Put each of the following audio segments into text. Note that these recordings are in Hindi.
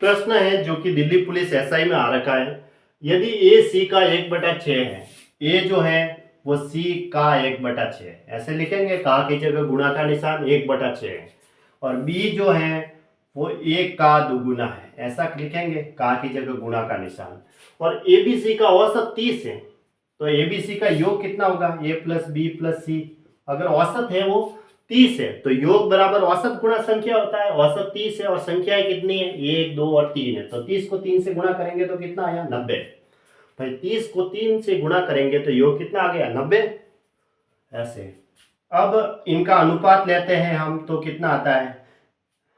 प्रश्न है जो कि दिल्ली पुलिस एसआई में आ रखा है। यदि ए सी का 1/6 है, ए जो है वो सी का 1/6 है, ऐसे लिखेंगे, का की जगह गुणा का निशान 1/6 है, और बी जो है वो ए का दुगुना है, ऐसा लिखेंगे, का की जगह गुणा का निशान। और ए बी सी का औसत 30 है, तो ए बी सी का योग कितना होगा, ए प्लस बी प्लस सी। अगर औसत है वो 30 है तो योग बराबर औसत गुणा संख्या होता है। औसत 30 है और संख्याएं कितनी है, 1 2 और 3 है, तो 30 को 3 से गुणा करेंगे तो कितना आया, 90। भाई 30 को 3 से गुणा करेंगे तो योग कितना आ गया, 90। ऐसे अब इनका अनुपात लेते हैं हम, तो कितना आता है,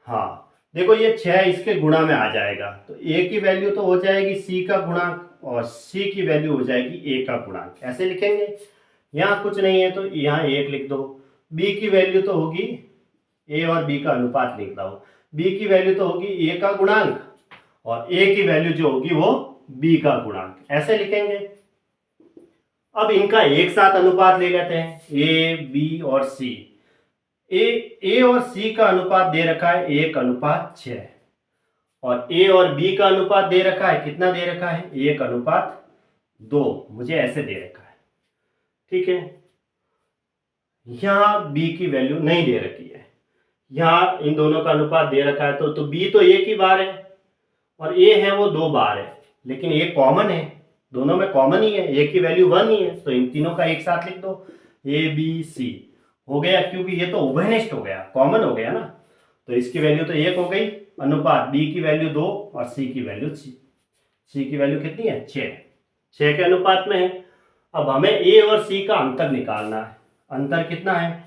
हाँ देखो ये 6 इसके गुणा में आ जाएगा, तो ए की वैल्यू तो हो जाएगी सी का गुणांक और सी की वैल्यू हो जाएगी ए का गुणांक, ऐसे लिखेंगे। यहाँ कुछ नहीं है तो यहाँ 1 लिख दो। बी की वैल्यू तो होगी, ए और बी का अनुपात लिख रहा हूँ, बी की वैल्यू तो होगी ए का गुणांक और ए की वैल्यू जो होगी वो बी का गुणांक, ऐसे लिखेंगे। अब इनका एक साथ अनुपात ले लेते हैं, ए बी और सी। ए और सी का अनुपात दे रखा है 1:6 और ए और बी का अनुपात दे रखा है, कितना दे रखा है, 1:2, मुझे ऐसे दे रखा है, ठीक है। यहां बी की वैल्यू नहीं दे रखी है, यहाँ इन दोनों का अनुपात दे रखा है, तो बी तो एक ही बार है और ए है वो 2 बार है, लेकिन ए कॉमन है, दोनों में कॉमन ही है, ए की वैल्यू 1 ही है, तो इन तीनों का एक साथ लिख दो, ए बी सी हो गया, क्योंकि ये तो उभयनिष्ठ हो गया, कॉमन हो गया ना, तो इसकी वैल्यू तो 1 हो गई। अनुपात बी की वैल्यू 2 और सी की वैल्यू सी की वैल्यू कितनी है, 6 के अनुपात में है। अब हमें ए और सी का अंतर निकालना है, अंतर कितना है,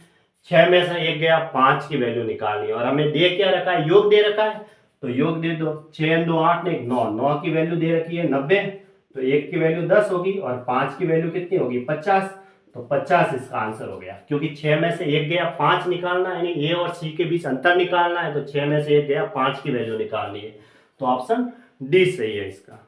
6 में से 1 गया, 5 की वैल्यू निकालनी है, और हमें दे क्या रखा है, योग दे रखा है, तो योग दे दो, 6 2 8 ने 9, 9 की वैल्यू दे रखी है 90, तो 1 की वैल्यू 10 होगी और 5 की वैल्यू कितनी होगी, 50, तो 50 इसका आंसर हो गया, क्योंकि 6 में से 1 गया, 5 निकालना है, यानी ए और सी के बीच अंतर निकालना है, तो 6 में से 1 गया, 5 की वैल्यू निकालनी है, तो ऑप्शन डी सही है इसका।